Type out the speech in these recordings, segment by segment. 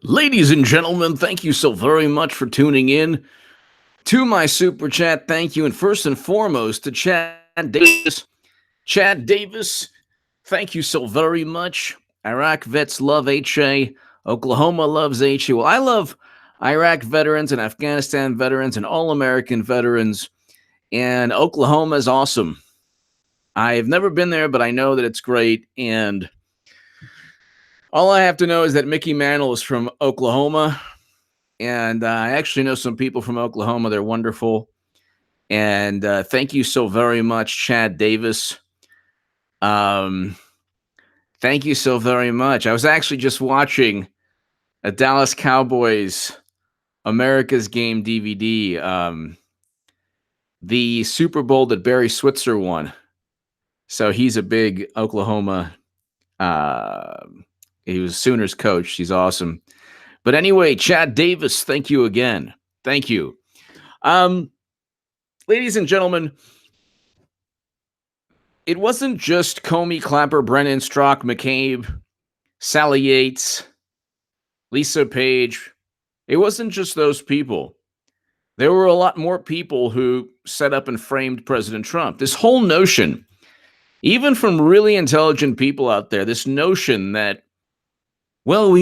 Ladies and gentlemen, thank you so very much for tuning in to my super chat. Thank you. And first and foremost to Chad Davis. Chad Davis, thank you so very much. Iraq vets love HA. Oklahoma loves HA. Well, I love Iraq veterans and Afghanistan veterans and all American veterans. And Oklahoma is awesome. I've never been there, but I know that it's great. And all I have to know is that Mickey Mantle is from Oklahoma. And I actually know some people from Oklahoma. They're wonderful. And thank you so very much, Chad Davis. Thank you so very much. I was actually just watching a Dallas Cowboys America's Game DVD, the Super Bowl that Barry Switzer won. So he's a big Oklahoma. He was Sooners coach. He's awesome. But anyway, Chad Davis, thank you again. Thank you. Ladies and gentlemen, it wasn't just Comey, Clapper, Brennan, Strzok, McCabe, Sally Yates, Lisa Page. It wasn't just those people. There were a lot more people who set up and framed President Trump. This whole notion, even from really intelligent people out there, this notion that, well,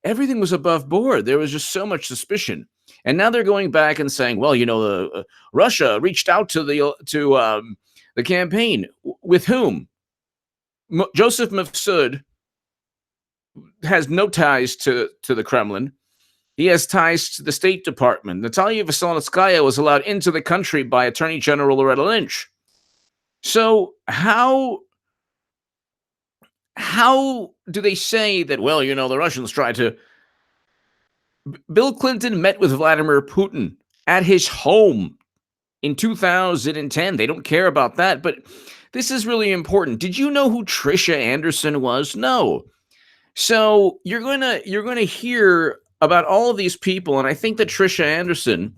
everything was above board. There was just so much suspicion. And now they're going back and saying, well, Russia reached out to the campaign. With whom? Joseph Mifsud has no ties to the Kremlin. He has ties to the State Department. Natalia Veselnitskaya was allowed into the country by Attorney General Loretta Lynch. So how do they say that, well, the Russians tried to... Bill Clinton met with Vladimir Putin at his home in 2010. They don't care about that, but this is really important. Did you know who Trisha Anderson was? No. So you're gonna hear about all of these people, and I think that Trisha Anderson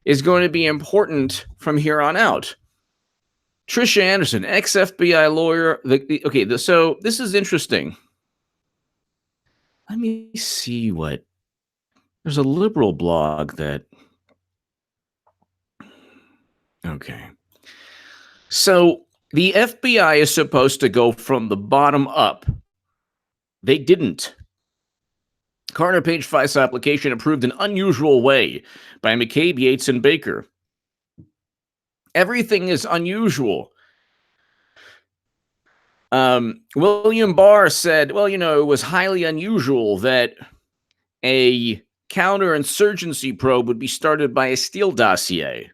is going to be important from here on out. Trisha Anderson, ex-FBI lawyer. So this is interesting. Let me see what... There's a liberal blog that... Okay. So the FBI is supposed to go from the bottom up. They didn't. Carter Page FISA application approved an unusual way by McCabe, Yates, and Baker. Everything is unusual. William Barr said, well, it was highly unusual that a counterinsurgency probe would be started by a Steele dossier.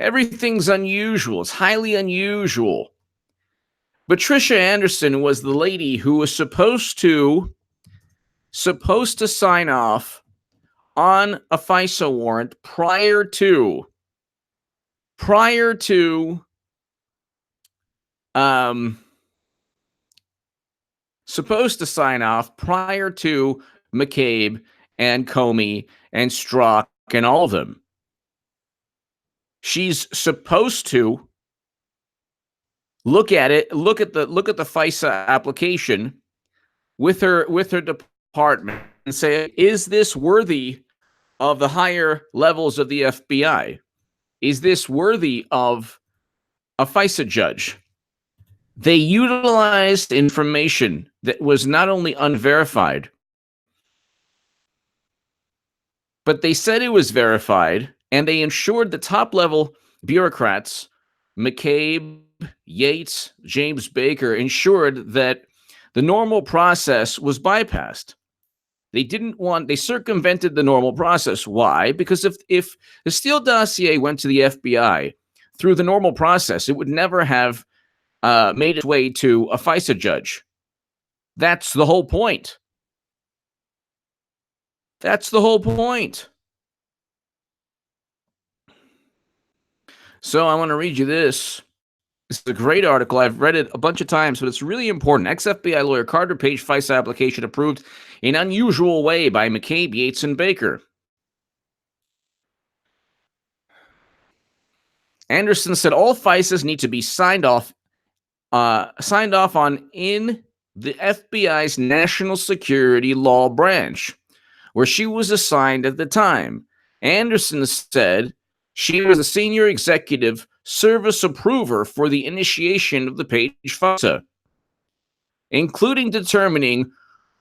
Everything's unusual. It's highly unusual. But Trisha Anderson was the lady who was supposed to sign off on a FISA warrant prior to McCabe and Comey and Strzok and all of them. She's supposed to look at the FISA application with her department and say, is this worthy of the higher levels of the FBI? Is this worthy of a FISA judge? They utilized information that was not only unverified, but they said it was verified, and they ensured the top-level bureaucrats, McCabe, Yates, James Baker, ensured that the normal process was bypassed. They circumvented the normal process. Why? Because if the Steele dossier went to the FBI through the normal process, it would never have made its way to a FISA judge. That's the whole point. That's the whole point. So I want to read you this. It's a great article. I've read it a bunch of times, but it's really important. Ex-FBI lawyer Carter Page FISA application approved in unusual way by McCabe, Yates, and Baker. Anderson said all FISAs need to be signed off on in the FBI's National Security Law Branch, where she was assigned at the time. Anderson said she was a senior executive service approver for the initiation of the Page FISA, including determining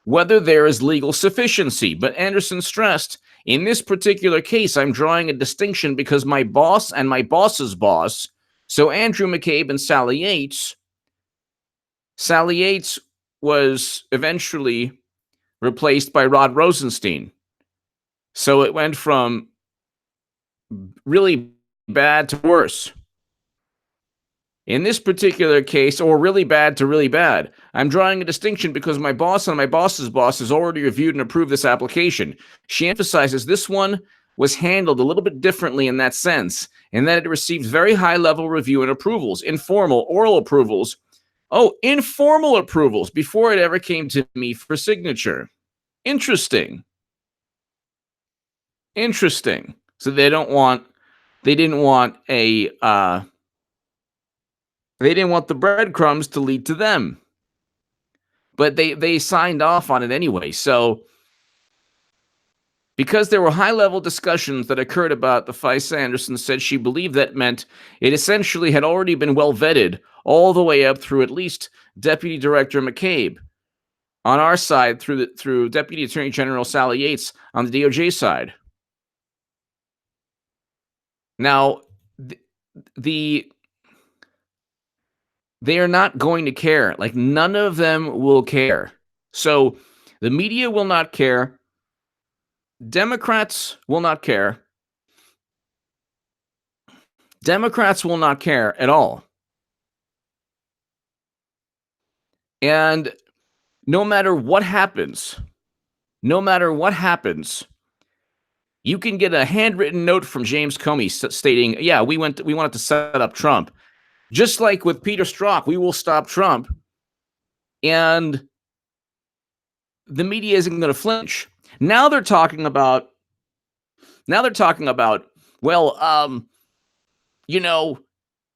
whether there is legal sufficiency. But Anderson stressed, in this particular case, I'm drawing a distinction because my boss and my boss's boss, so Andrew McCabe and Sally Yates was eventually replaced by Rod Rosenstein. So it went from really bad to worse. In this particular case, or really bad to really bad, I'm drawing a distinction because my boss and my boss's boss has already reviewed and approved this application. She emphasizes this one was handled a little bit differently in that sense, in that it received very high-level review and approvals, informal, oral approvals. Oh, informal approvals before it ever came to me for signature. Interesting. So they didn't want the breadcrumbs to lead to them. But they signed off on it anyway. So because there were high-level discussions that occurred about the FISA, Anderson said she believed that meant it essentially had already been well vetted all the way up through at least Deputy Director McCabe. On our side, through Deputy Attorney General Sally Yates on the DOJ side. Now, they are not going to care. Like, none of them will care. So the media will not care. Democrats will not care. Democrats will not care at all. And no matter what happens, you can get a handwritten note from James Comey stating, yeah, we wanted to set up Trump. Just like with Peter Strzok, we will stop Trump. And the media isn't going to flinch. Now they're talking about, well,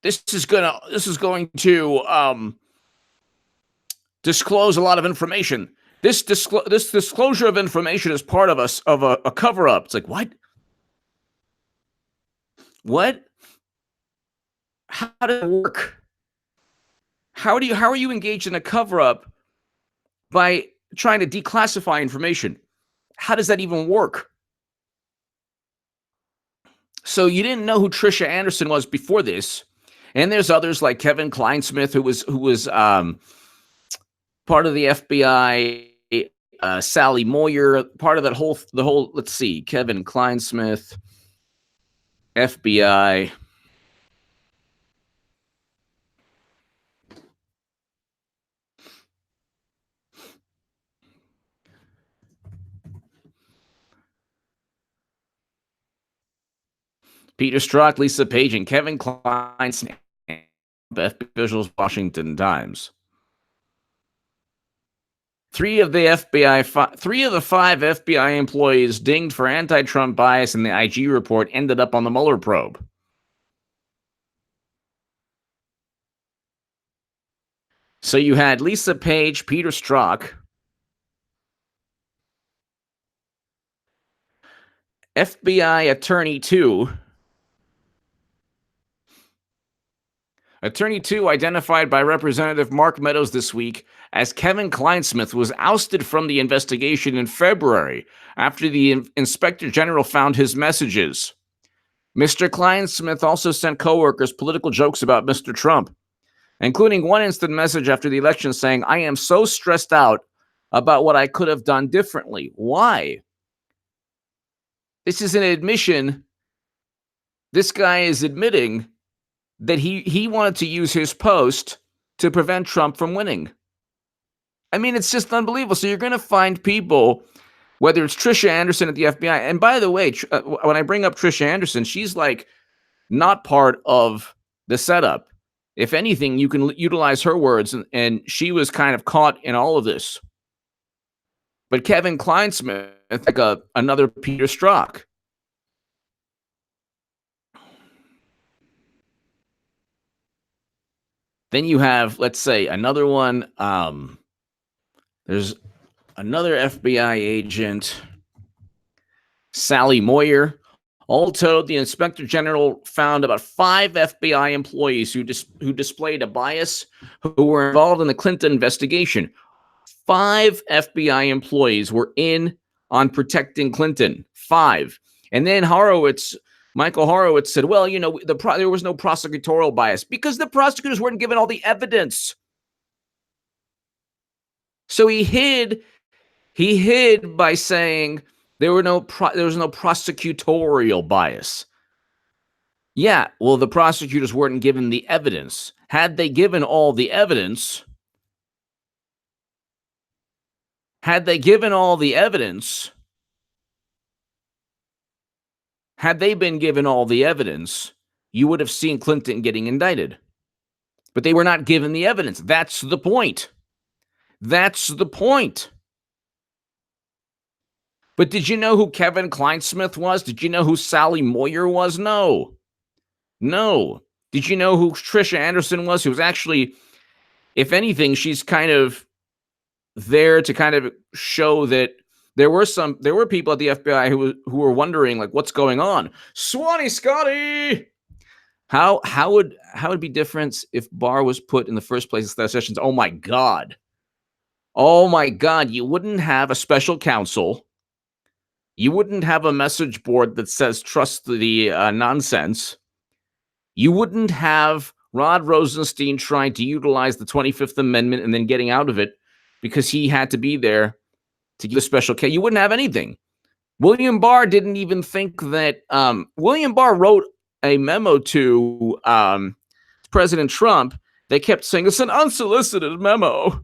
this is going to disclose a lot of information. This disclosure of information is part of a cover-up. It's like, what? What? How does it work? How are you engaged in a cover-up by trying to declassify information? How does that even work? So you didn't know who Trisha Anderson was before this, and there's others like Kevin Kleinsmith, who was part of the FBI. Sally Moyer, part of the whole. Let's see, Kevin Kleinsmith, FBI. Peter Strzok, Lisa Page, and Kevin Kleinsmith, FBI officials, Washington Times. Three of the five FBI employees dinged for anti-Trump bias in the IG report ended up on the Mueller probe. So you had Lisa Page, Peter Strzok, FBI Attorney 2. Attorney 2, identified by Representative Mark Meadows this week as Kevin Kleinsmith, was ousted from the investigation in February after the Inspector General found his messages. Mr. Kleinsmith also sent coworkers political jokes about Mr. Trump, including one instant message after the election saying, "I am so stressed out about what I could have done differently." Why? This is an admission. This guy is admitting that he wanted to use his post to prevent Trump from winning. I mean, it's just unbelievable. So you're going to find people, whether it's Trisha Anderson at the FBI, and by the way, when I bring up Trisha Anderson, she's like not part of the setup. If anything, you can utilize her words, and she was kind of caught in all of this. But Kevin Kleinsmith, like another Peter Strzok. Then you have, let's say, another one. There's another FBI agent, Sally Moyer. All told, the inspector general found about 5 FBI employees who displayed a bias who were involved in the Clinton investigation. 5 FBI employees were in on protecting Clinton. 5. And then Michael Horowitz said, well, there was no prosecutorial bias because the prosecutors weren't given all the evidence. So he hid by saying there was no prosecutorial bias. Yeah, well, the prosecutors weren't given the evidence. Had they given all the evidence, had they been given all the evidence, you would have seen Clinton getting indicted. But they were not given the evidence. That's the point. But did you know who Kevin Kleinsmith was? Did you know who Sally Moyer was? No. Did you know who Trisha Anderson was? Who was actually, if anything, she's kind of there to kind of show that there were people at the FBI who were wondering, like, what's going on? Swanee Scotty! How would it be different if Barr was put in the first place in Sessions? Oh my God, you wouldn't have a special counsel. You wouldn't have a message board that says trust the nonsense. You wouldn't have Rod Rosenstein trying to utilize the 25th Amendment and then getting out of it because he had to be there to give a special case. You wouldn't have anything. William Barr didn't even think that William Barr wrote a memo to President Trump. They kept saying it's an unsolicited memo.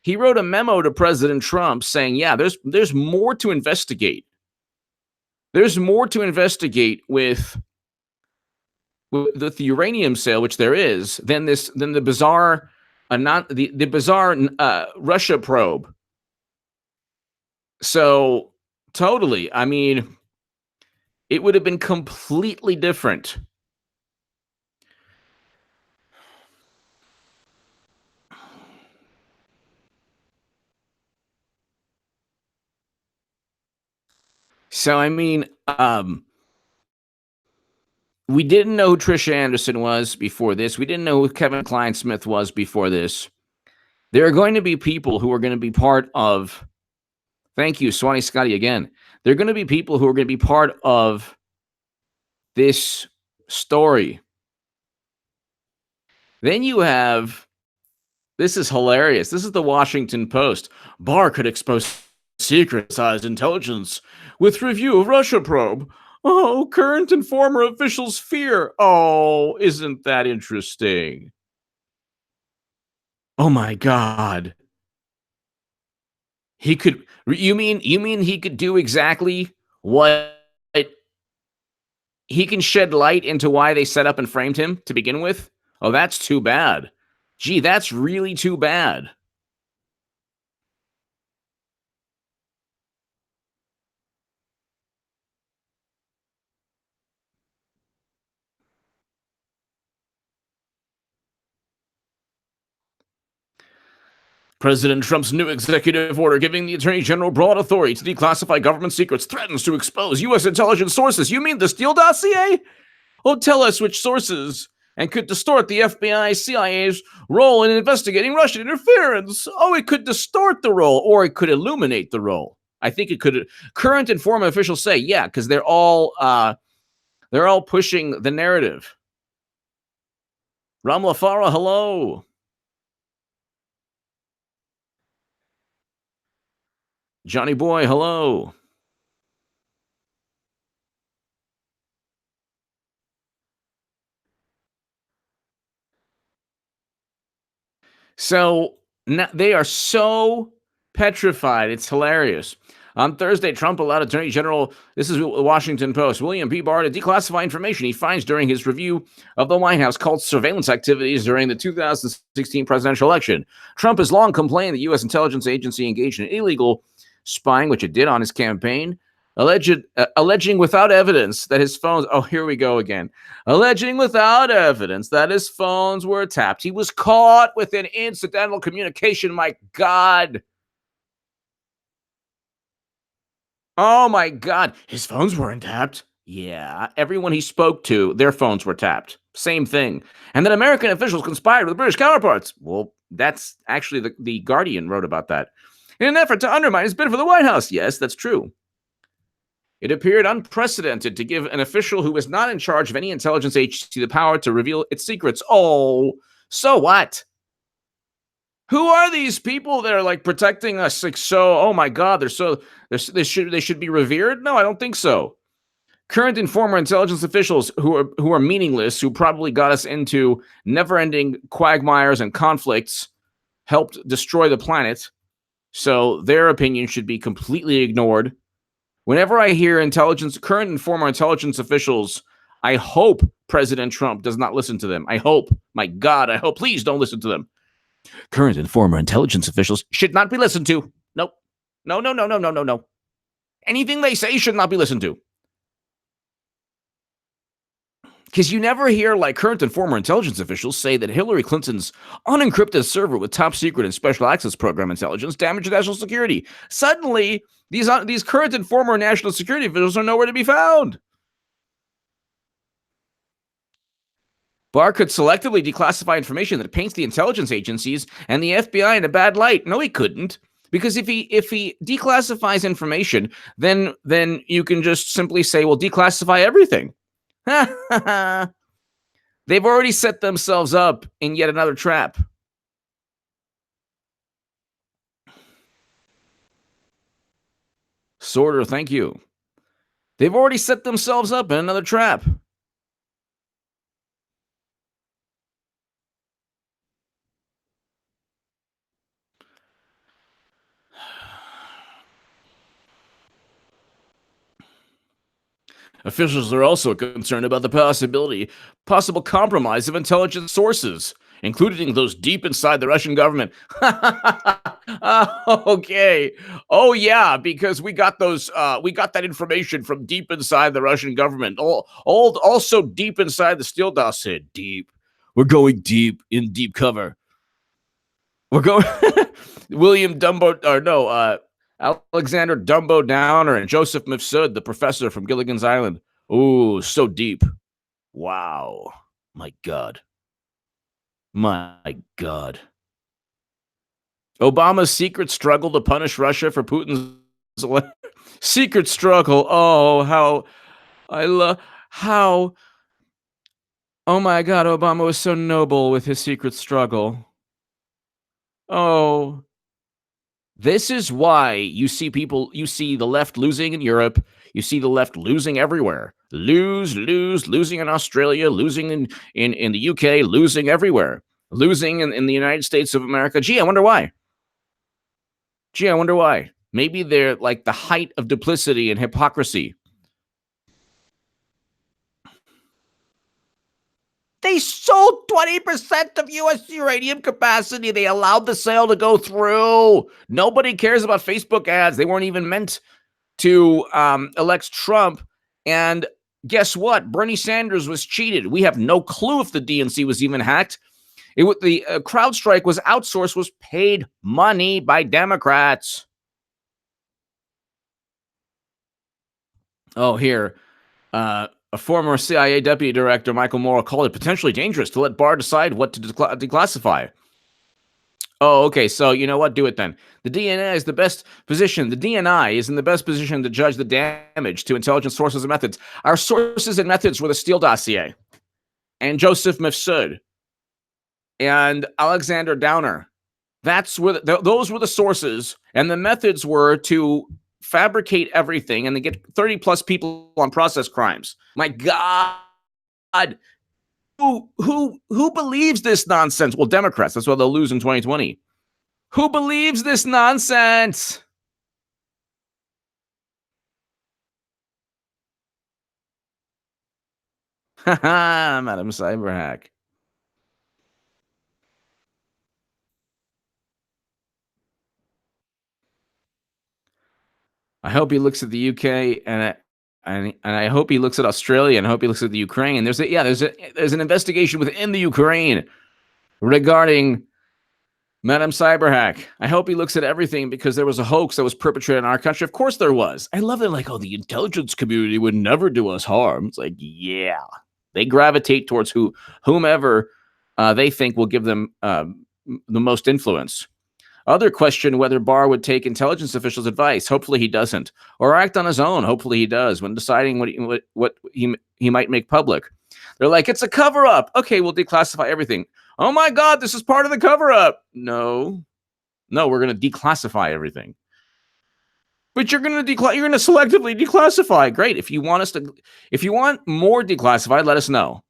He wrote a memo to President Trump saying, yeah, there's more to investigate. There's more to investigate with the uranium sale, which there is, than the bizarre Russia probe. So totally, I mean, it would have been completely different. So I mean, we didn't know who Trisha Anderson was before this. We didn't know who Kevin Kleinsmith was before this. There are going to be people who are going to be part of. Thank you, Swanee Scotty, again. There are going to be people who are going to be part of this story. Then you have, this is hilarious. This is the Washington Post. Barr could expose secret-sized intelligence with review of Russia probe. Oh, current and former officials fear. Oh, isn't that interesting? Oh my God. He could, you mean he could do exactly what he can shed light into why they set up and framed him to begin with? Oh, that's too bad. Gee, that's really too bad. President Trump's new executive order giving the Attorney General broad authority to declassify government secrets threatens to expose U.S. intelligence sources. You mean the Steele dossier? Oh, tell us which sources and could distort the FBI, CIA's role in investigating Russian interference. Oh, it could distort the role, or it could illuminate the role. I think it could. Current and former officials say, yeah, because they're all pushing the narrative. Ramla Farah, hello. Johnny Boy, hello. So they are so petrified. It's hilarious. On Thursday, Trump allowed Attorney General, this is the Washington Post, William P. Barr to declassify information he finds during his review of the White House called surveillance activities during the 2016 presidential election. Trump has long complained the U.S. intelligence agency engaged in illegal spying, which it did on his campaign, alleging without evidence that his phones, oh, here we go again, alleging without evidence that his phones were tapped. He was caught with an incidental communication. My God. Oh my God, his phones weren't tapped. Yeah, everyone he spoke to, their phones were tapped. Same thing. And then American officials conspired with British counterparts. Well, that's actually the Guardian wrote about that. In an effort to undermine his bid for the White House. Yes, that's true. It appeared unprecedented to give an official who was not in charge of any intelligence agency the power to reveal its secrets. Oh, so what? Who are these people that are like protecting us? Like, so, oh my God, they should be revered. No, I don't think so. Current and former intelligence officials who are meaningless, who probably got us into never-ending quagmires and conflicts, helped destroy the planet. So their opinion should be completely ignored. Whenever I hear current and former intelligence officials, I hope President Trump does not listen to them. I hope, my God, I hope, please don't listen to them. Current and former intelligence officials should not be listened to. Nope. No, no, no, no, no, no, no. Anything they say should not be listened to. Because you never hear like current and former intelligence officials say that Hillary Clinton's unencrypted server with top secret and special access program intelligence damaged national security. Suddenly, these current and former national security officials are nowhere to be found. Barr could selectively declassify information that paints the intelligence agencies and the FBI in a bad light. No, he couldn't. Because if he declassifies information, then you can just simply say, well, declassify everything. They've already set themselves up in yet another trap. Sorter, thank you. They've already set themselves up in another trap. Officials are also concerned about the possible compromise of intelligence sources, including those deep inside the Russian government. Okay. Oh yeah, because we got that information from deep inside the Russian government. Also deep inside the Steele dossier. Deep. We're going deep in deep cover. We're going William Dumbo, or no, Alexander Dumbo Downer and Joseph Mifsud, the professor from Gilligan's Island. Ooh, so deep. Wow. My God. My God. Obama's secret struggle to punish Russia for Putin's secret struggle. Oh, how I love how. Oh my God, Obama was so noble with his secret struggle. Oh, this is why you see the left losing in Europe. You see the left losing everywhere. Losing in Australia, losing in the UK, losing everywhere. Losing in the United States of America. Gee, I wonder why. Maybe they're like the height of duplicity and hypocrisy. They sold 20% of U.S. uranium capacity. They allowed the sale to go through. Nobody cares about Facebook ads. They weren't even meant to elect Trump. And guess what? Bernie Sanders was cheated. We have no clue if the DNC was even hacked. The CrowdStrike was outsourced, was paid money by Democrats. Oh, here. A former CIA deputy director, Michael Moore, called it potentially dangerous to let Barr decide what to declassify. Oh, okay. So you know what? Do it then. The DNI is the best position. The DNI is in the best position to judge the damage to intelligence sources and methods. Our sources and methods were the Steele dossier and Joseph Mifsud and Alexander Downer. Those were the sources, and the methods were to fabricate everything and they get 30 plus people on process crimes. My God. Who believes this nonsense? Well, Democrats. That's why they'll lose in 2020. Who believes this nonsense? Haha, Madam Cyberhack. I hope he looks at the UK and I hope he looks at Australia and I hope he looks at the Ukraine. There's an investigation within the Ukraine regarding Madam Cyberhack, I hope he looks at everything because there was a hoax that was perpetrated in our country. Of course there was. I love it. Like, oh, the intelligence community would never do us harm. It's like, yeah. They gravitate towards whomever they think will give them the most influence. Other question whether Barr would take intelligence officials' advice. Hopefully he doesn't. Or act on his own. Hopefully he does when deciding what he might make public. They're like, it's a cover up. Okay, we'll declassify everything. Oh my God, this is part of the cover up. No, we're going to declassify everything. But you're going to selectively declassify. Great. If you want more declassified, let us know.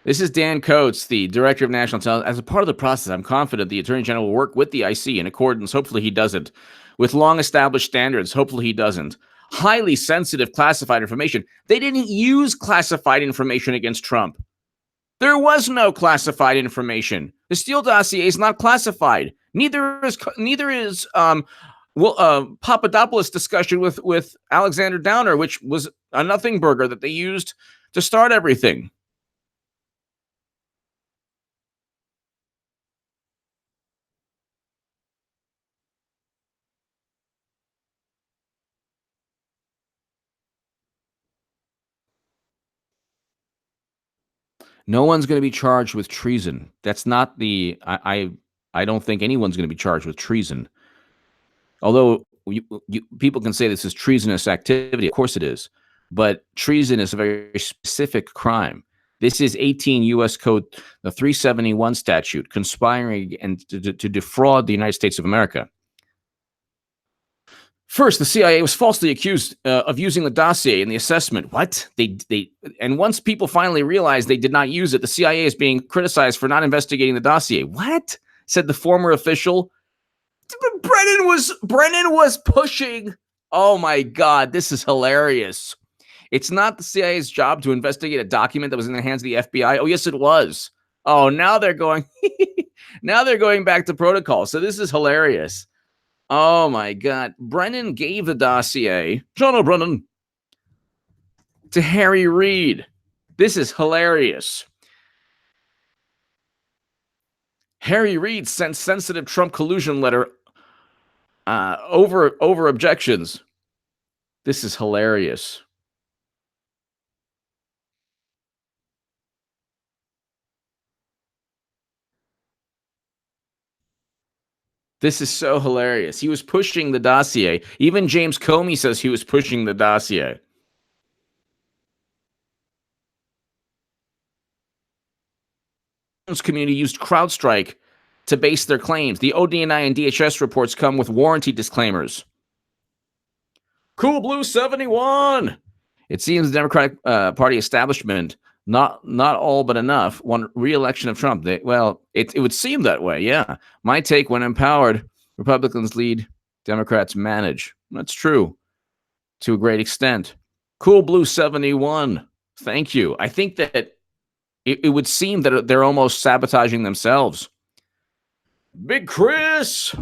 This is Dan Coates, the Director of National Intelligence. As a part of the process, I'm confident the Attorney General will work with the IC in accordance, hopefully he doesn't, with long established standards, hopefully he doesn't. Highly sensitive classified information. They didn't use classified information against Trump. There was no classified information. The Steele dossier is not classified. Neither is Papadopoulos' discussion with Alexander Downer, which was a nothing burger that they used to start everything. No one's going to be charged with treason. That's not the. I don't think anyone's going to be charged with treason. Although people can say this is treasonous activity. Of course it is. But treason is a very specific crime. This is 18 U.S. Code, the 371 statute, conspiring and to defraud the United States of America. First, the CIA was falsely accused of using the dossier in the assessment. What? And once people finally realized they did not use it, the CIA is being criticized for not investigating the dossier. What? Said the former official. Brennan was pushing. Oh my God, this is hilarious. It's not the CIA's job to investigate a document that was in the hands of the FBI. Oh, yes, it was. Oh, now they're going back to protocol. So this is hilarious. Oh my God. Brennan gave the dossier, John O'Brennan, to Harry Reid. This is hilarious. Harry Reid sent sensitive Trump collusion letter over objections. This is hilarious. This is so hilarious. He was pushing the dossier. Even James Comey says he was pushing the dossier. The community used CrowdStrike to base their claims. The ODNI and DHS reports come with warranty disclaimers. Cool Blue 71. It seems the Democratic Party establishment, not all but enough, won re-election of Trump. It would seem that way, yeah. My take, when empowered, Republicans lead, Democrats manage. That's true to a great extent. Cool Blue 71. Thank you. I think that it would seem that they're almost sabotaging themselves. Big Chris.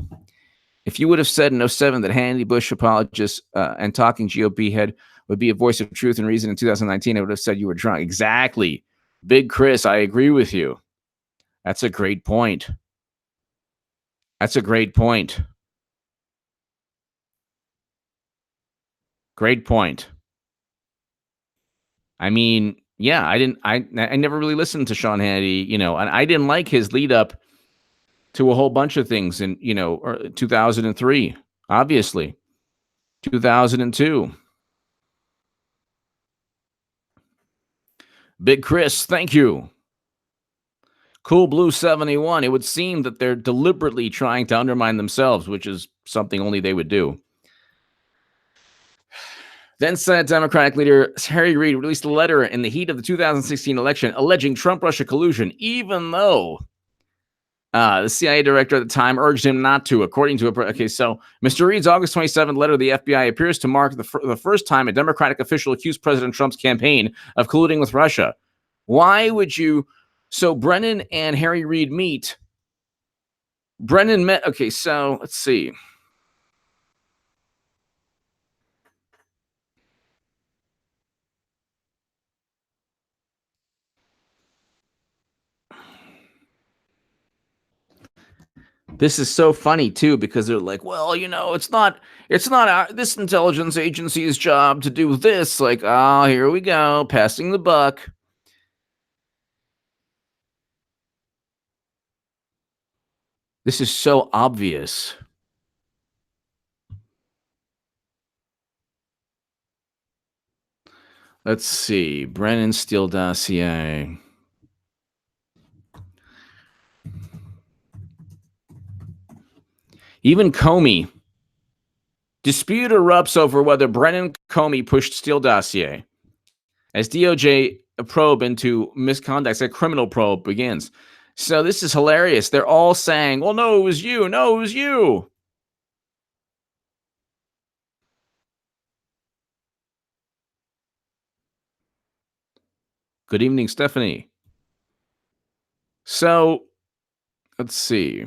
If you would have said in 07 that Hannity, Bush apologist, and talking GOP head would be a voice of truth and reason in 2019, I would have said you were drunk. Exactly. Big Chris, I agree with you. That's a great point. Great point. I mean, yeah, I never really listened to Sean Hannity, and I didn't like his lead up to a whole bunch of things in, 2003, obviously, 2002. Big Chris, thank you. Cool Blue 71. It would seem that they're deliberately trying to undermine themselves, which is something only they would do. Then Senate Democratic leader Harry Reid released a letter in the heat of the 2016 election alleging Trump-Russia collusion, even though the CIA director at the time urged him not to, according to so Mr. Reid's August 27th letter to the FBI appears to mark the first time a Democratic official accused President Trump's campaign of colluding with Russia. Why would you? So Brennan and Harry Reid meet. Brennan met. Okay, so let's see. This is so funny too, because they're like, well, it's not this intelligence agency's job to do this. Like, oh, here we go, passing the buck. This is so obvious. Let's see. Brennan Steele dossier. Even Comey. Dispute erupts over whether Brennan Comey pushed Steele dossier. As DOJ probe into misconduct, a criminal probe begins. So this is hilarious. They're all saying, well, no, it was you. No, it was you. Good evening, Stephanie. So, let's see.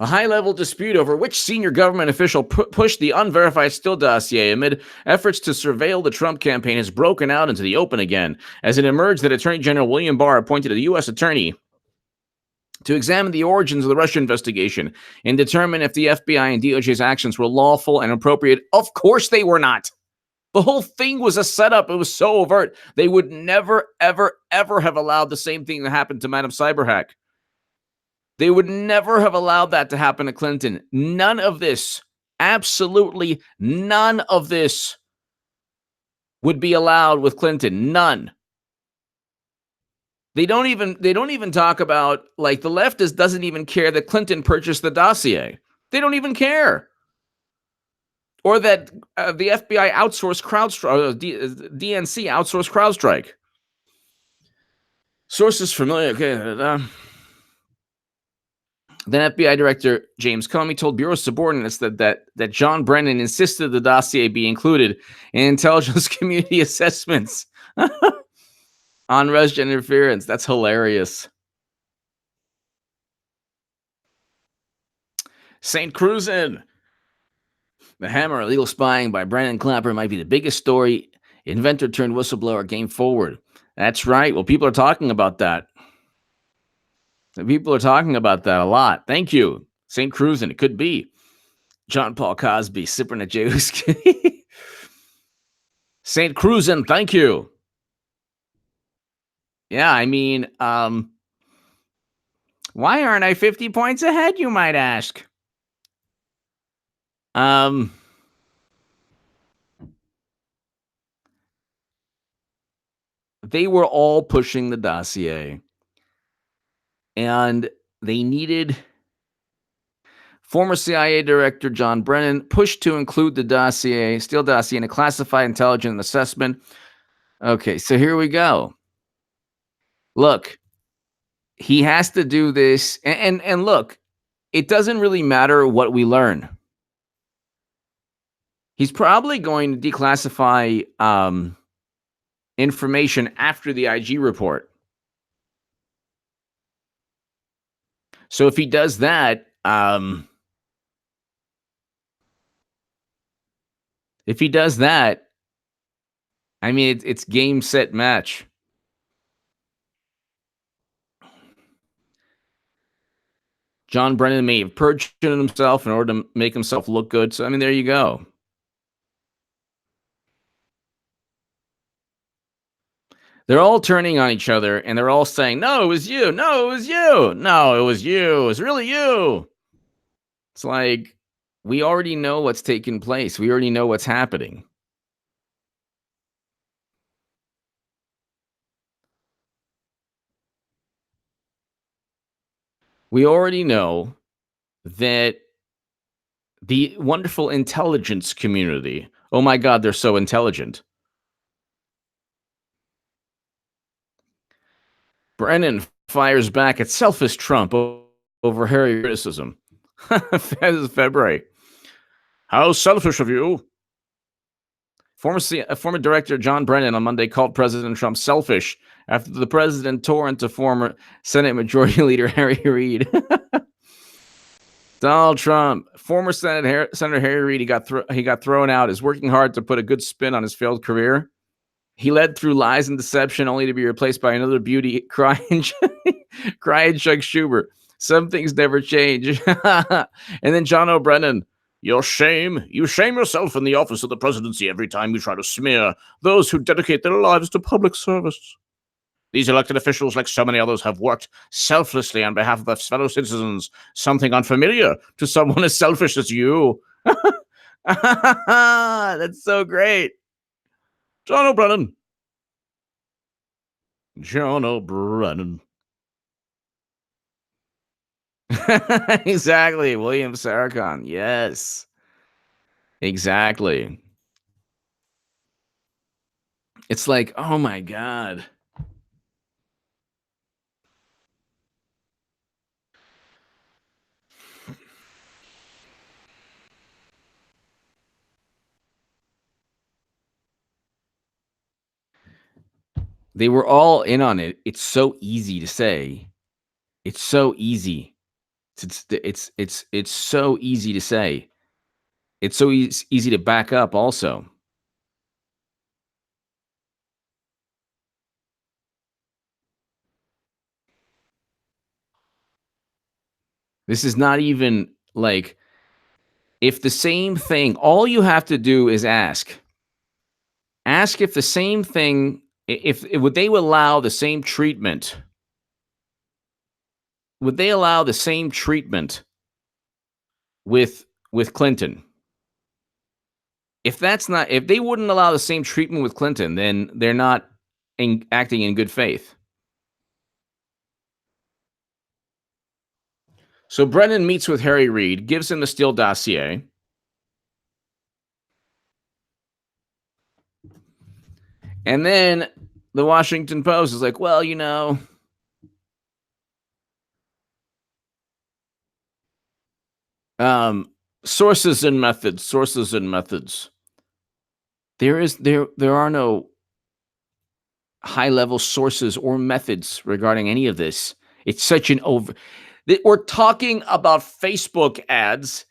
A high-level dispute over which senior government official pushed the unverified Steele dossier amid efforts to surveil the Trump campaign has broken out into the open again, as it emerged that Attorney General William Barr appointed a U.S. attorney to examine the origins of the Russia investigation and determine if the FBI and DOJ's actions were lawful and appropriate. Of course they were not. The whole thing was a setup. It was so overt. They would never, ever, ever have allowed the same thing that happened to Madam Cyberhack. They would never have allowed that to happen to Clinton. None of this, absolutely none of this would be allowed with Clinton. None. They don't even talk about, like, the leftist doesn't even care that Clinton purchased the dossier. They don't even care. Or that the FBI outsourced CrowdStrike, DNC outsourced CrowdStrike. Sources familiar. Okay. Then FBI Director James Comey told Bureau subordinates that John Brennan insisted the dossier be included in intelligence community assessments on Russian interference. That's hilarious. St. Cruzin. The hammer illegal spying by Brennan Clapper might be the biggest story inventor turned whistleblower game forward. That's right. Well, people are talking about that. People are talking about that a lot. Thank you. St. Cruzin. It could be. John Paul Cosby sipping a Jewski. St. Cruzin. Thank you. Yeah, I mean, why aren't I 50 points ahead, you might ask? They were all pushing the dossier, and they needed former CIA Director John Brennan pushed to include the dossier, Steele dossier, in a classified intelligence assessment. Okay, so here we go. Look, he has to do this, and look, it doesn't really matter what we learn. He's probably going to declassify information after the IG report. So if he does that, I mean, it's game, set, match. John Brennan may have perjured himself in order to make himself look good. So, I mean, there you go. They're all turning on each other, and they're all saying, no, it was you. No, it was you. No, it was you. It was really you. It's like, we already know what's taking place. We already know what's happening. We already know that the wonderful intelligence community, oh my God, they're so intelligent. Brennan fires back at selfish Trump over Harry criticism. This is February. How selfish of you. Former director John Brennan on Monday called President Trump selfish after the president tore into former Senate Majority Leader Harry Reid. Donald Trump, former Senator Harry Reid, he got thrown out, is working hard to put a good spin on his failed career. He led through lies and deception only to be replaced by another beauty, crying Chuck Schumer. Some things never change. And then John O'Brennan, you shame yourself in the office of the presidency every time you try to smear those who dedicate their lives to public service. These elected officials, like so many others, have worked selflessly on behalf of their fellow citizens, something unfamiliar to someone as selfish as you. That's so great. John O'Brennan. John O'Brennan. Exactly. William Saracon. Yes. Exactly. It's like, oh my God. They were all in on it. It's so easy to say. It's so easy. It's so easy to say. It's so easy to back up also. This is not even like if the same thing, all you have to do is ask. Ask if the same thing, if would they allow the same treatment? Would they allow the same treatment with Clinton? If they wouldn't allow the same treatment with Clinton, then they're not acting in good faith. So Brennan meets with Harry Reid, gives him the Steele dossier. And then the Washington Post is like, well, sources and methods, sources and methods. There are no high level sources or methods regarding any of this. It's such an over. We're talking about Facebook ads,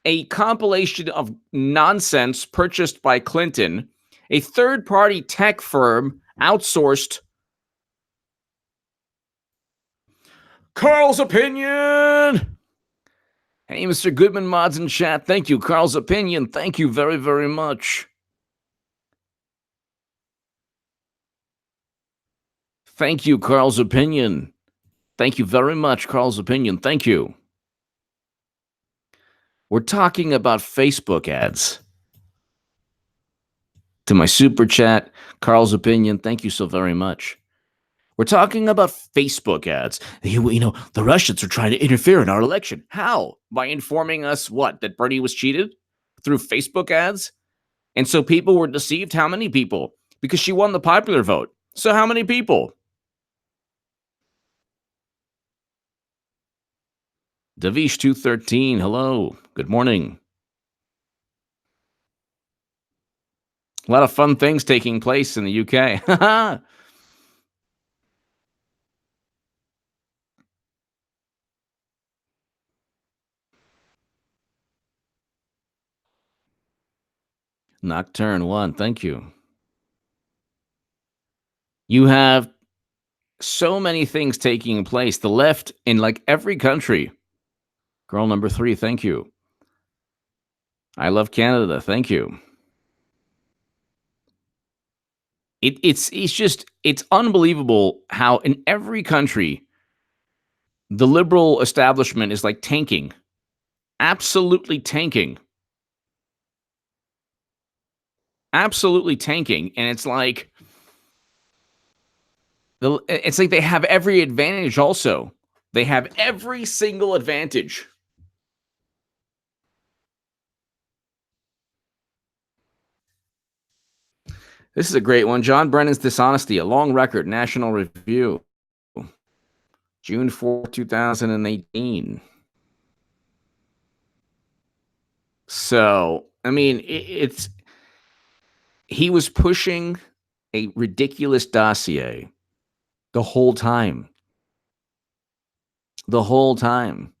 a compilation of nonsense purchased by Clinton, a third party tech firm outsourced. Carl's opinion. Hey, Mr. Goodman, mods in chat. Thank you. Carl's opinion. Thank you very, very much. Thank you, Carl's opinion. Thank you very much, Carl's opinion. Thank you. We're talking about Facebook ads. To my super chat, Carl's opinion. Thank you so very much. We're talking about Facebook ads. The Russians are trying to interfere in our election. How? By informing us what? That Bernie was cheated through Facebook ads? And so people were deceived? How many people? Because she won the popular vote. So how many people? Davish213, hello. Good morning. A lot of fun things taking place in the UK. Nocturne 1, thank you. You have so many things taking place. The left in like every country. Girl number 3, thank you. I love Canada, thank you. It's unbelievable how in every country the liberal establishment is like tanking. Absolutely tanking. Absolutely tanking. And it's like they have every advantage also. They have every single advantage. This is a great one. John Brennan's Dishonesty, a long record, National Review. June 4, 2018. So, I mean, he was pushing a ridiculous dossier the whole time. The whole time.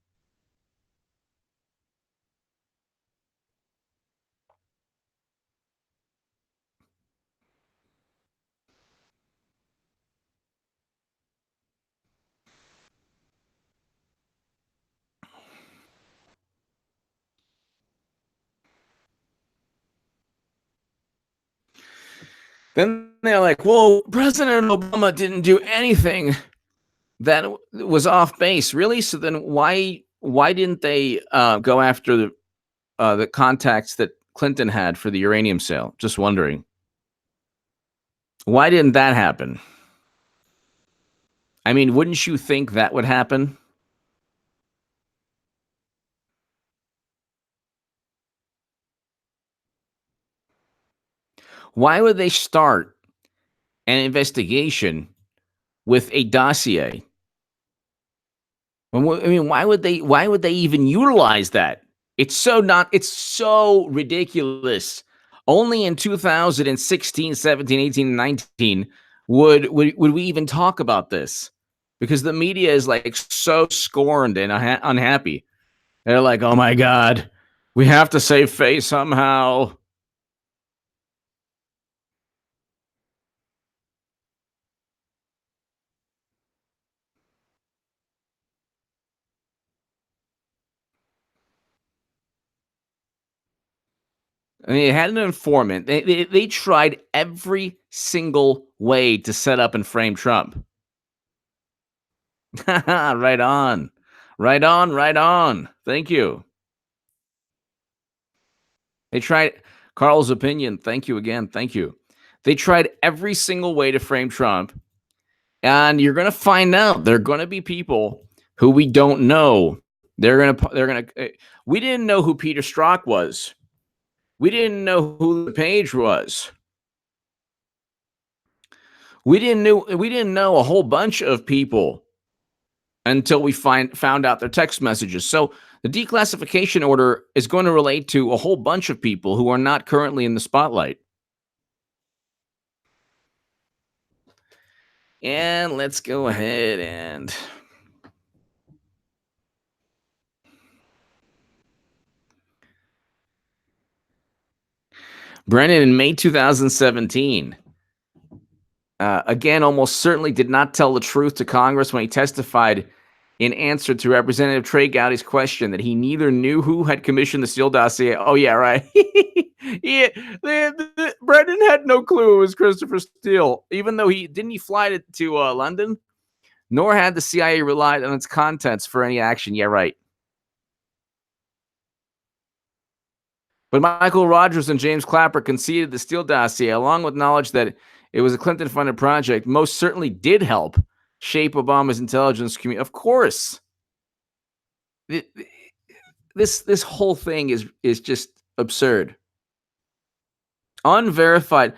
Then they're like, well, President Obama didn't do anything that was off base. Really? So then why didn't they go after the contacts that Clinton had for the uranium sale? Just wondering. Why didn't that happen? I mean, wouldn't you think that would happen? Why would they start an investigation with a dossier? I mean, why would they even utilize that? It's so ridiculous. Only in 2016, 17, 18, and 19 would we even talk about this, because the media is like so scorned and unhappy. They're like, "Oh my god, we have to save face somehow." I mean, they had an informant. They tried every single way to set up and frame Trump. Right on. Right on, right on. Thank you. They tried Carl's opinion. Thank you again. Thank you. They tried every single way to frame Trump. And you're going to find out there are going to be people who we don't know. We didn't know who Peter Strzok was. We didn't know who the page was. We didn't know a whole bunch of people until we found out their text messages. So the declassification order is going to relate to a whole bunch of people who are not currently in the spotlight. And let's go ahead and Brennan in May 2017, again, almost certainly did not tell the truth to Congress when he testified in answer to Representative Trey Gowdy's question that he neither knew who had commissioned the Steele dossier. Oh, yeah, right. Yeah, Brennan had no clue it was Christopher Steele, even though he fly to London, nor had the CIA relied on its contents for any action. Yeah, right. But Michael Rogers and James Clapper conceded the Steele dossier, along with knowledge that it was a Clinton-funded project, most certainly did help shape Obama's intelligence community. Of course. This whole thing is just absurd. Unverified.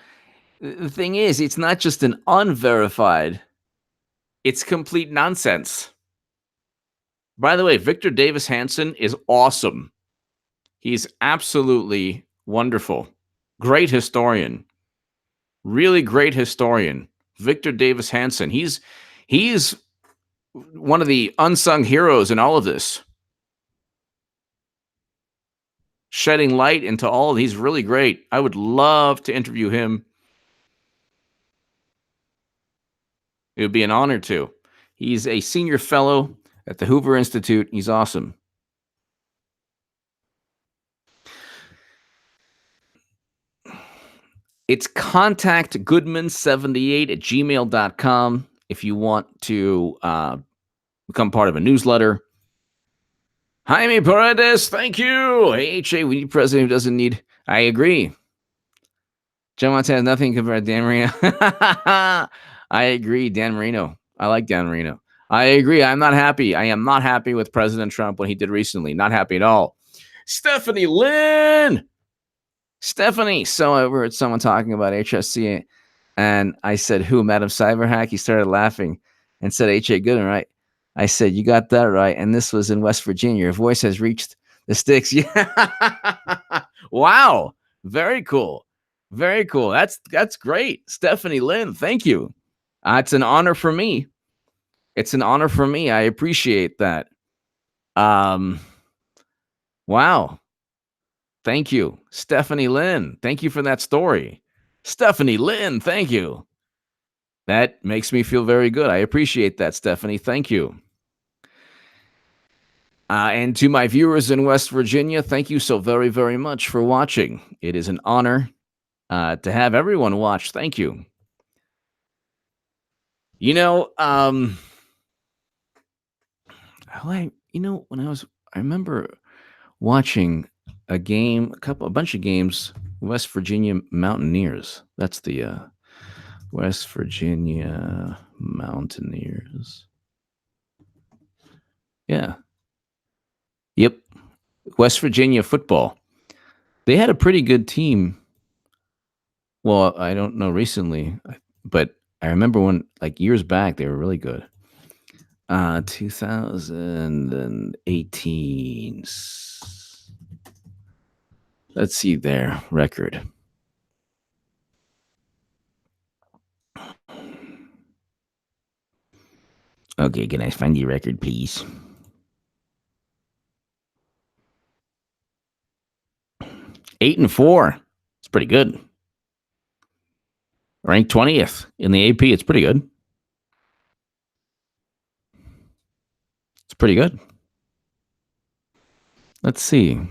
The thing is, it's not just an unverified, it's complete nonsense. By the way, Victor Davis Hanson is awesome. He's absolutely wonderful. Great historian. Really great historian. Victor Davis Hanson. He's one of the unsung heroes in all of this. Shedding light into all. He's really great. I would love to interview him. It would be an honor to. He's a senior fellow at the Hoover Institute. He's awesome. It's contactgoodman78@gmail.com if you want to become part of a newsletter. Jaime Paredes, thank you. AHA, we need a president who doesn't need. I agree. John Montana has nothing compared to Dan Marino. I agree, Dan Marino. I like Dan Marino. I agree. I'm not happy. I am not happy with President Trump, what he did recently. Not happy at all. Stephanie Lynn. Stephanie. So I heard someone talking about HSC, and I said, who? Madam Cyberhack? He started laughing and said, H.A. Goodman, right? I said, you got that right. And this was in West Virginia. Your voice has reached the sticks. Yeah. Wow. Very cool. Very cool. That's great. Stephanie Lynn, thank you. It's an honor for me. It's an honor for me. I appreciate that. Wow. Thank you. Stephanie Lynn, thank you for that story. Stephanie Lynn, thank you. That makes me feel very good. I appreciate that, Stephanie. Thank you. And to my viewers in West Virginia, thank you so very, very much for watching. It is an honor to have everyone watch. Thank you. You know, when I remember watching a bunch of games, West Virginia Mountaineers. That's the West Virginia Mountaineers. Yeah. Yep. West Virginia football. They had a pretty good team. Well, I don't know recently, but I remember when, like years back, they were really good. 2018. Let's see their record. Okay, can I find your record, please? 8-4. It's pretty good. Ranked 20th in the AP. It's pretty good. It's pretty good. Let's see.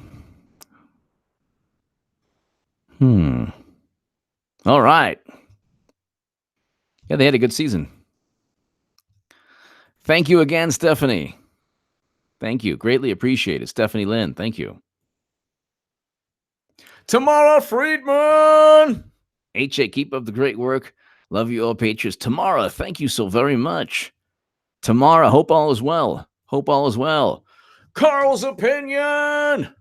All right. Yeah, they had a good season. Thank you again, Stephanie. Thank you. Greatly appreciate it. Stephanie Lynn, thank you. Tamara Friedman. HA, keep up the great work. Love you all, Patriots. Tamara, thank you so very much. Tamara, hope all is well. Hope all is well. Carl's opinion.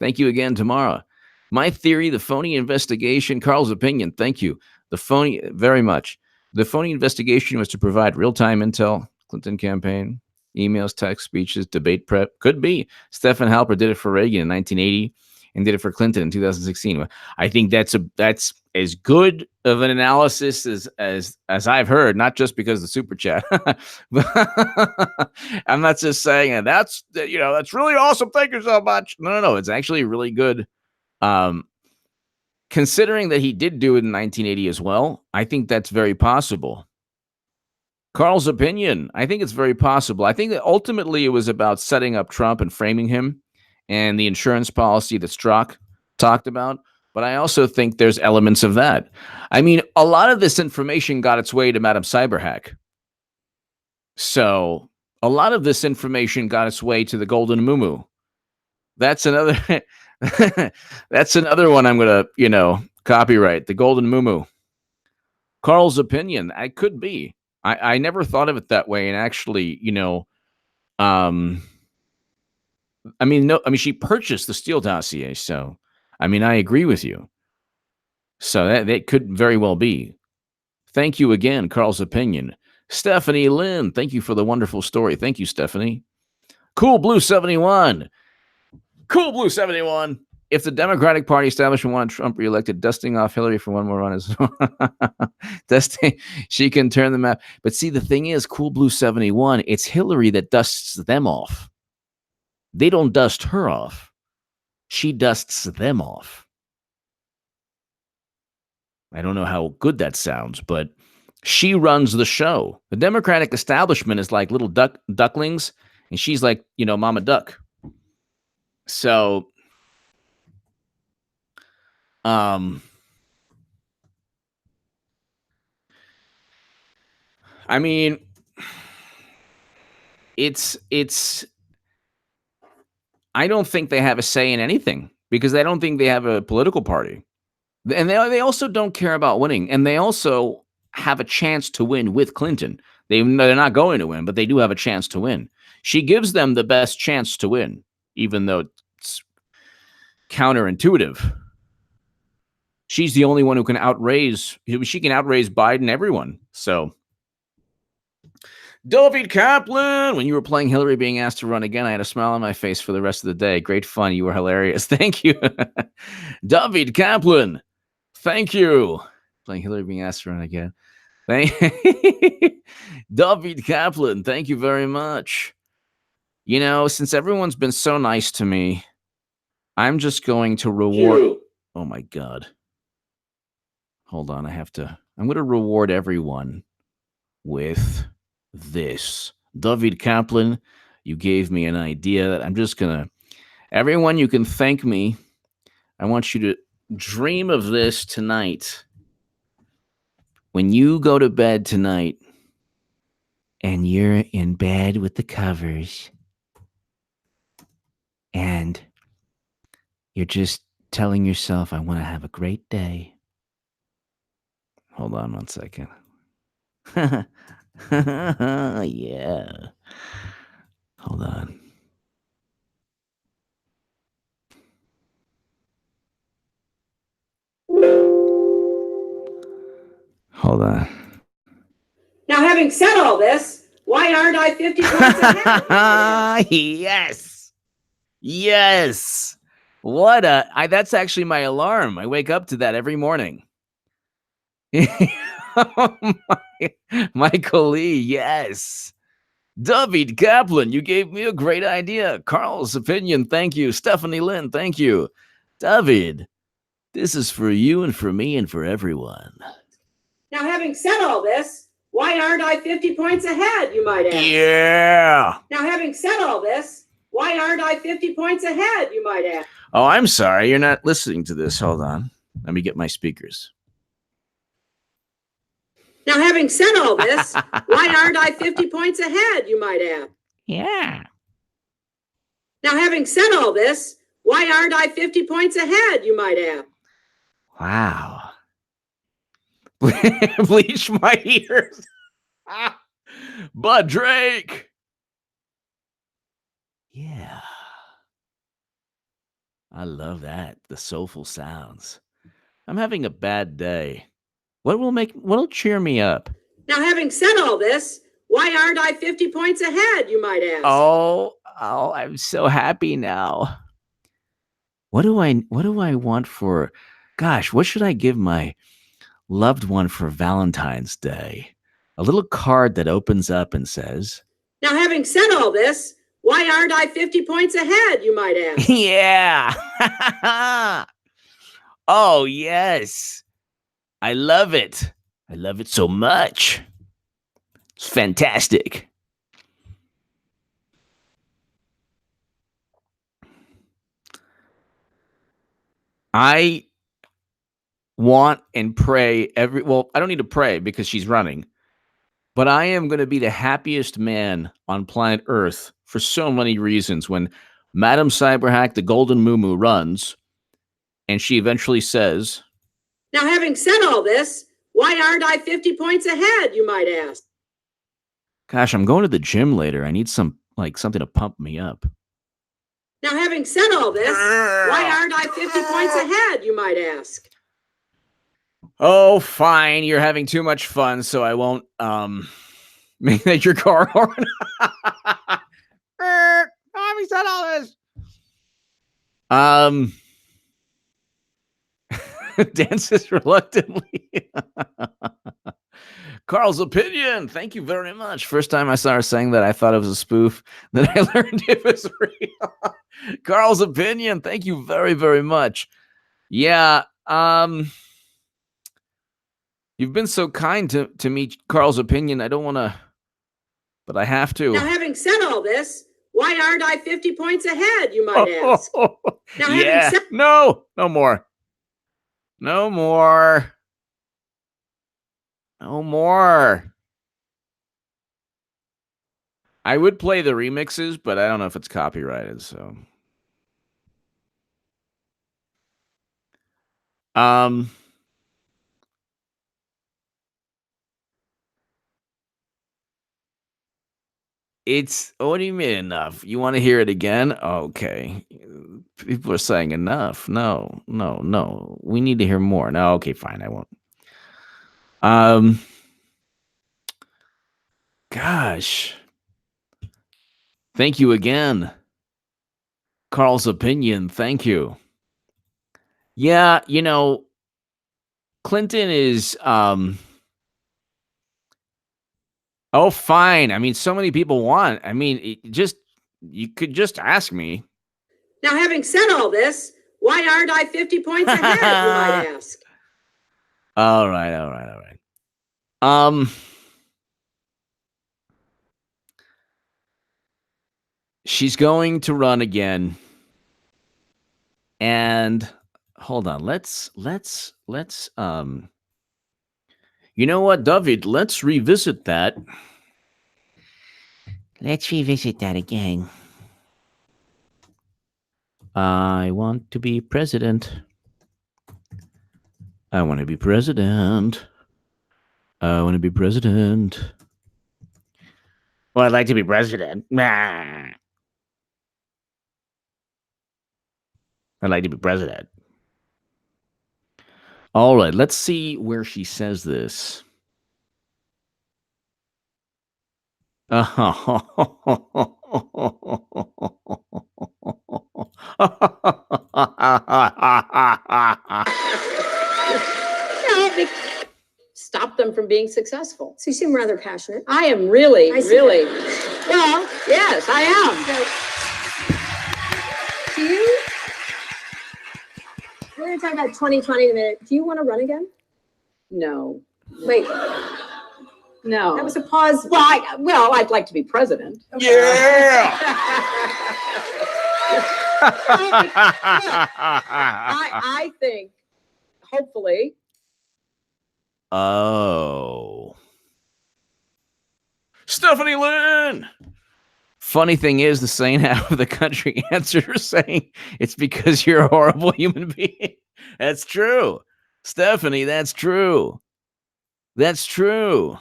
Thank you again, Tamara. My theory, the phony investigation. Carl's opinion. Thank you. The phony, very much. The phony investigation was to provide real-time intel. Clinton campaign, emails, text, speeches, debate prep. Could be. Stephen Halper did it for Reagan in 1980 and did it for Clinton in 2016. I think that's as good of an analysis as I've heard, not just because of the super chat. I'm not just saying that's really awesome. Thank you so much. No. It's actually really good. Considering that he did do it in 1980 as well, I think that's very possible. Carl's opinion, I think it's very possible. I think that ultimately it was about setting up Trump and framing him and the insurance policy that Strzok talked about. But I also think there's elements of that. I mean, a lot of this information got its way to Madam Cyberhack. So a lot of this information got its way to the Golden Muumuu. That's another that's another one I'm going to, copyright, the Golden Muumuu. Carl's opinion, I could be. I never thought of it that way. And actually, she purchased the Steele dossier. So, I agree with you. So that could very well be. Thank you again, Carl's opinion. Stephanie Lynn, thank you for the wonderful story. Thank you, Stephanie. Cool Blue 71. Cool Blue 71. If the Democratic Party establishment wanted Trump reelected, dusting off Hillary for one more run is dusting. She can turn the map. But see, the thing is, Cool Blue 71, it's Hillary that dusts them off. They don't dust her off. She dusts them off. I don't know how good that sounds, but she runs the show. The Democratic establishment is like little ducklings, and she's like, Mama Duck. So, it's I don't think they have a say in anything because I don't think they have a political party. And they also don't care about winning. And they also have a chance to win with Clinton. They're not going to win, but they do have a chance to win. She gives them the best chance to win, even though it's counterintuitive. She's the only one who can she can outraise Biden, everyone. So, David Kaplan, when you were playing Hillary being asked to run again, I had a smile on my face for the rest of the day. Great fun. You were hilarious. Thank you. David Kaplan, thank you. Playing Hillary being asked to run again. David Kaplan, thank you very much. Since everyone's been so nice to me, I'm just going to reward. Oh my God. Hold on. I'm going to reward everyone with this. David Kaplan, you gave me an idea that I'm just going to, everyone, you can thank me. I want you to dream of this tonight. When you go to bed tonight and you're in bed with the covers and you're just telling yourself, I want to have a great day. Hold on 1 second. Yeah. Hold on. Hold on. Now, having said all this, why aren't I 50 points ahead? Yes. Yes. That's actually my alarm. I wake up to that every morning. Michael Lee, yes. David Kaplan, you gave me a great idea. Carl's opinion, thank you. Stephanie Lynn, thank you. David, this is for you and for me and for everyone. Now, having said all this, why aren't I 50 points ahead, you might ask? Yeah. Now, having said all this, why aren't I 50 points ahead, you might ask? Oh, I'm sorry. You're not listening to this. Hold on. Let me get my speakers. Now, having said all this, why aren't I 50 points ahead, you might ask? Yeah. Now, having said all this, why aren't I 50 points ahead, you might ask? Wow. Bleach my ears. Bud Drake. Yeah. I love that. The soulful sounds. I'm having a bad day. What'll cheer me up? Now, having said all this, why aren't I 50 points ahead, you might ask? Oh, I'm so happy now. What do I want for gosh, what should I give my loved one for Valentine's Day? A little card that opens up and says, Now, having said all this, why aren't I 50 points ahead, you might ask? yeah. Oh, yes. I love it. I love it so much. It's fantastic. I want and pray well, I don't need to pray because she's running, but I am going to be the happiest man on planet Earth for so many reasons. When Madam Cyberhack, the Golden Moo runs, and she eventually says, Now, having said all this, why aren't I 50 points ahead, you might ask? gosh, I'm going to the gym later. I need something to pump me up. Now, having said all this, why aren't I 50 points ahead, you might ask? Oh, fine. You're having too much fun, so I won't make that your car horn. Having said all this. Dances reluctantly. Carl's opinion. Thank you very much. First time I saw her saying that, I thought it was a spoof. Then I learned it was real. Carl's opinion. Thank you very, very much. Yeah. You've been so kind to me, Carl's opinion. I don't want to, but I have to. Now, having said all this, why aren't I 50 points ahead, you might ask? Now, yeah. No more. No more. No more. I would play the remixes, but I don't know if it's copyrighted, so. It's what do you mean enough? You want to hear it again? Okay. People are saying enough. No. We need to hear more. No, okay, fine, I won't. Gosh. Thank you again. Carl's opinion, thank you. Yeah, Clinton is oh, fine. I mean, so many people want. I mean, you could just ask me. Now, having said all this, why aren't I 50 points ahead, you might ask? All right. She's going to run again. And hold on. Let's you know what, David? Let's revisit that. Let's revisit that again. I want to be president. I want to be president. I want to be president. Well, I'd like to be president. I'd like to be president. All right, let's see where she says this. Stop them from being successful. So you seem rather passionate. I am really. Well, yes, I am. Do you? We're going to talk about 2020 in a minute. Do you want to run again? No. Wait. No. That was a pause. Well, I'd like to be president. Okay. Yeah. I think, hopefully. Oh. Stephanie Lynn. Funny thing is, the sane half of the country answered saying it's because you're a horrible human being. That's true. Stephanie, that's true. That's true.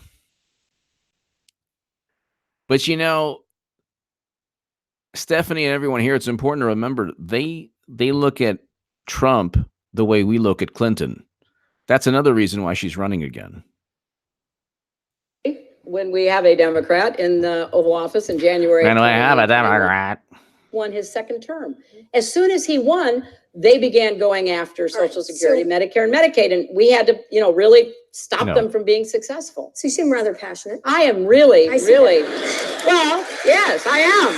But you know, Stephanie and everyone here, it's important to remember they look at Trump the way we look at Clinton. That's another reason why she's running again. When we have a Democrat in the Oval Office in January. And we have a Democrat. Won his second term. As soon as he won, they began going after Social Security, Medicare, and Medicaid, and we had to, really stop them from being successful. So you seem rather passionate. I am really. Well, yes, I am.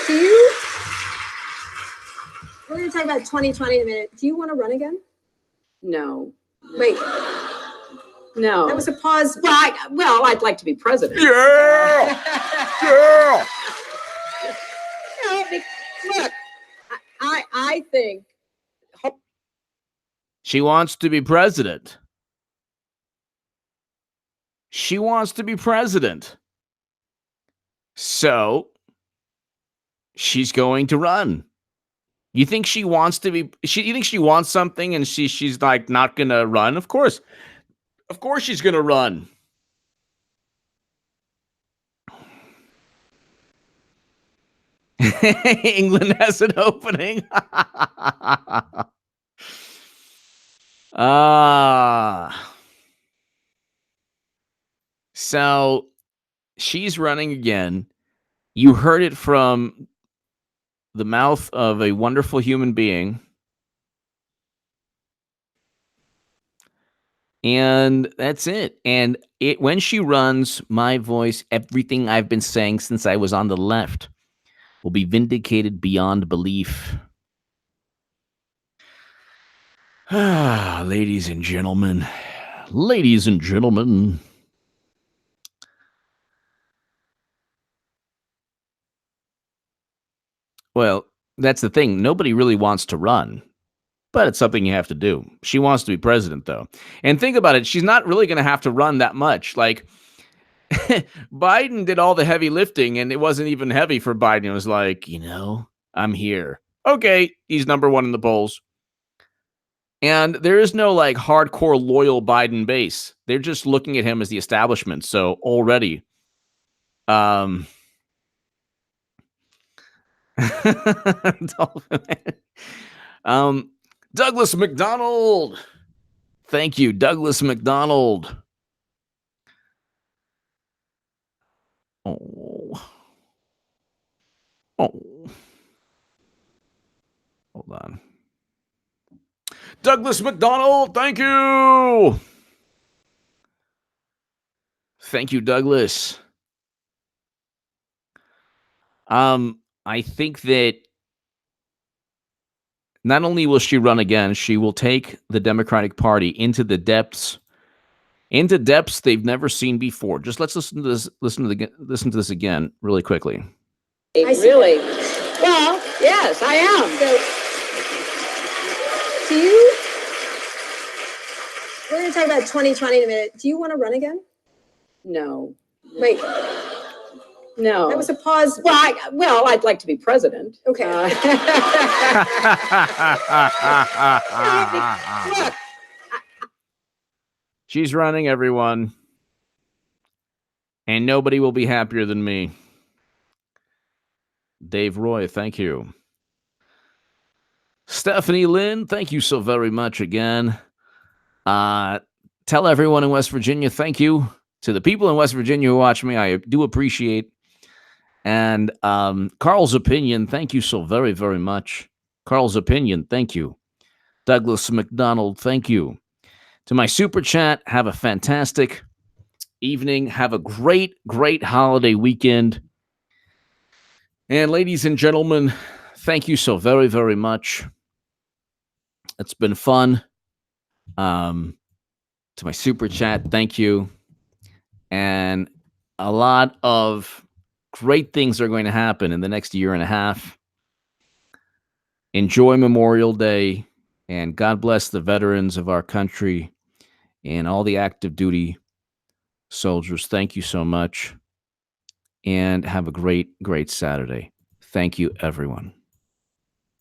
Do you? We're going to talk about 2020 in a minute. Do you want to run again? No. Wait. No. That was a pause. Well, I'd like to be president. Yeah. Yeah. Look, I think she wants to be president. She wants to be president. So she's going to run. You think she wants to be? You think she wants something and she's like not gonna run? Of course she's gonna run. England has an opening. So she's running again. You heard it from the mouth of a wonderful human being. And that's it. And when she runs, my voice, everything I've been saying since I was on the left, will be vindicated beyond belief. Ladies and gentlemen. Ladies and gentlemen. Well, that's the thing. Nobody really wants to run. But it's something you have to do. She wants to be president, though. And think about it. She's not really going to have to run that much. Like, Biden did all the heavy lifting, and it wasn't even heavy for Biden. It was like, I'm here. Okay, he's number one in the polls. And there is no, like, hardcore loyal Biden base. They're just looking at him as the establishment. So already, Douglas McDonald. Thank you, Douglas McDonald. Oh. Hold on. Douglas McDonald, thank you. Thank you, Douglas. I think that not only will she run again, she will take the Democratic Party into depths they've never seen before. Just let's listen to this. Listen to this again, really quickly. Really? Well, yes, I am. We're going to talk about 2020 in a minute. Do you want to run again? No. Wait, No. that was a pause. Well, I'd like to be president. Okay. Look, She's running, everyone. And nobody will be happier than me. Dave Roy, thank you. Stephanie Lynn, thank you so very much again. Tell everyone in West Virginia, thank you. To the people in West Virginia who watch me, I do appreciate. And Carl's Opinion, thank you so very, very much. Carl's Opinion, thank you. Douglas McDonald, thank you. To my super chat, have a fantastic evening. Have a great, great holiday weekend. And ladies and gentlemen, thank you so very, very much. It's been fun. To my super chat, thank you. And a lot of great things are going to happen in the next year and a half. Enjoy Memorial Day, and God bless the veterans of our country and all the active duty soldiers. Thank you so much. And have a great, great Saturday. Thank you, everyone.